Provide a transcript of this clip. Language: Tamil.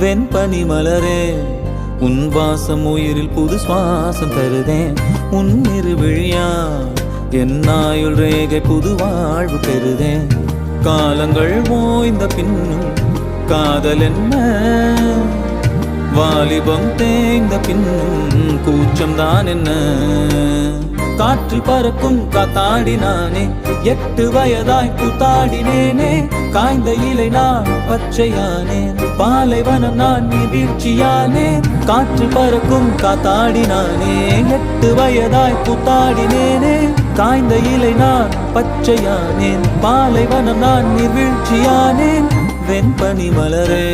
வெண்பனி மலரே உன் வாசம் உயிரில் புது சுவாசம் தருதேன். உன் இருவிழியா என் ஆயுள் ரேகை புது வாழ்வு பெறுதேன். காலங்கள் ஓய்ந்த பின்னும் காதல் என்ன, வாலிபம் தேய்ந்த பின்னும் கூச்சம் தான் என்ன. காற்றில் பறக்கும் காத்தாடினானே, 8 வயதாய் கூத்தாடினேனே. காய்ந்த இலை நான் பச்சையானேன், பாலைவனம் நான் நீ வீழ்ச்சியானேன். காற்றில் பறக்கும் காத்தாடினானே, 8 வயதாய் கூத்தாடினேனே. காய்ந்த இலை நான் பச்சையானேன், பாலைவனம் நான் நீ வீழ்ச்சியானேன். வெண்பனி மலரே